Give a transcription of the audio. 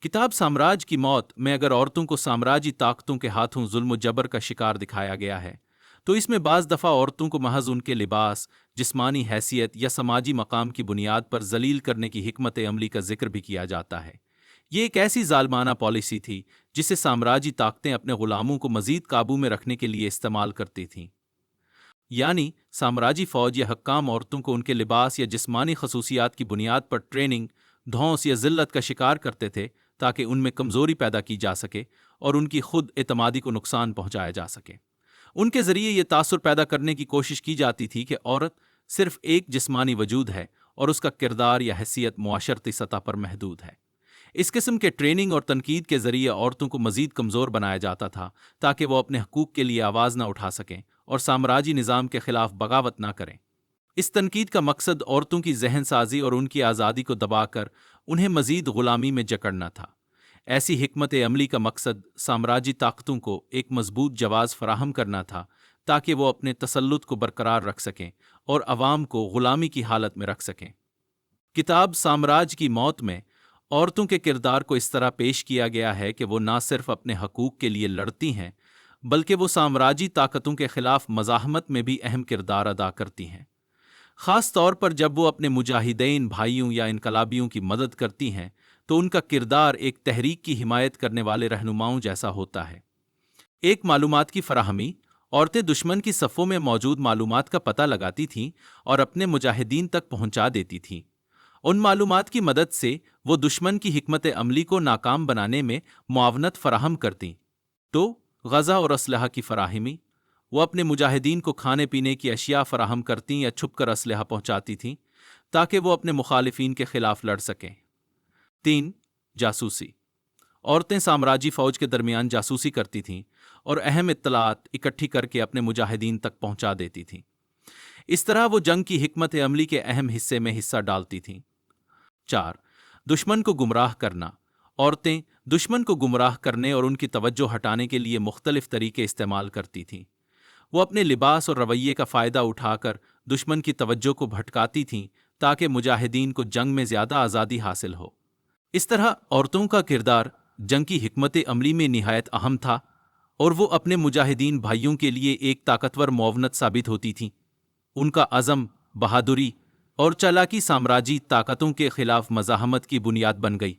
किताब साम्राज्य की मौत में अगर औरतों को साम्राज्य ताकतों के हाथों जुल्म व जबर का शिकार दिखाया गया है, तो इसमें बाज़ दफ़ा औरतों को महज उनके लिबास, जिस्मानी हैसियत या समाजी मकाम की बुनियाद पर जलील करने की हिकमत अमली का जिक्र भी किया जाता है। ये एक ऐसी जालमाना पॉलिसी थी जिसे साम्राज्य ताकतें अपने गुलामों को मजीद काबू में रखने के लिए इस्तेमाल करती थीं। यानी साम्राज्य फौज या हक्काम औरतों को उनके लिबास या जिस्मानी खसूसियात की बुनियाद पर ट्रेनिंग, धौंस या जिल्लत का शिकार करते थे ताकि उनमें कमजोरी पैदा की जा सके और उनकी खुद एतमादी को नुकसान पहुंचाया जा सके। उनके जरिए यह तासुर पैदा करने की कोशिश की जाती थी कि औरत सिर्फ एक जिस्मानी वजूद है और उसका किरदार या हैसियत मुआशरती सतह पर महदूद है। इस किस्म के ट्रेनिंग और तनकीद के जरिए औरतों को मजीद कमजोर बनाया जाता था ताकि वो अपने हकूक के लिए आवाज न उठा सकें और साम्राज्य निज़ाम के खिलाफ बगावत ना करें। इस तनकीद का मकसद औरतों की जहन साजी और उनकी आज़ादी को दबाकर उन्हें मजीद गुलामी में जकड़ना था। ऐसी हिकमत अमली का मकसद साम्राज्य ताकतों को एक मजबूत जवाब फराहम करना था ताकि वो अपने तसल्लुत को बरकरार रख सकें और अवाम को गुलामी की हालत में रख सकें। किताब साम्राज्य की मौत में औरतों के किरदार को इस तरह पेश किया गया है कि वो ना सिर्फ अपने हकूक के लिए लड़ती हैं, बल्कि वो साम्राज्य ताकतों के खिलाफ मज़ाहमत में भी अहम किरदार अदा करती हैं। ख़ास तौर पर जब वो अपने मुजाहिदीन भाइयों या इनकलाबियों की मदद करती हैं तो उनका किरदार एक तहरीक की हिमायत करने वाले रहनुमाओं जैसा होता है। एक मालूमात की फराहमी, औरतें दुश्मन की सफ़ों में मौजूद मालूमात का पता लगाती थीं और अपने मुजाहिदीन तक पहुंचा देती थीं। उन मालूमात की मदद से वो दुश्मन की हिकमत अमली को नाकाम बनाने में मुआवनत फराहम करती। तो गज़ा और असलहा की फराहमी, वो अपने मुजाहिदीन को खाने पीने की अशिया फराहम करती या छुपकर असलहा पहुंचाती थीं ताकि वो अपने मुखालिफिन के खिलाफ लड़ सकें। 3. जासूसी। औरतें साम्राज्य फौज के दरमियान जासूसी करती थीं और अहम इत्तलात इकट्ठी करके अपने मुजाहिदीन तक पहुंचा देती थीं। इस तरह वो जंग की हिकमत अमली के अहम हिस्से में हिस्सा डालती थीं। 4. दुश्मन को गुमराह करना। औरतें दुश्मन को गुमराह करने और उनकी तवज्जो हटाने के लिए मुख्तलिफ तरीके इस्तेमाल करती थीं। वो अपने लिबास और रवैये का फ़ायदा उठाकर दुश्मन की तवज्जो को भटकाती थीं ताकि मुजाहिदीन को जंग में ज़्यादा आज़ादी हासिल हो। इस तरह औरतों का किरदार जंग की हिकमत अमली में निहायत अहम था और वो अपने मुजाहिदीन भाइयों के लिए एक ताकतवर मुआवनत साबित होती थीं। उनका अज़म, बहादुरी और चालाकी साम्राज्य ताकतों के खिलाफ मज़ाहमत की बुनियाद बन गई।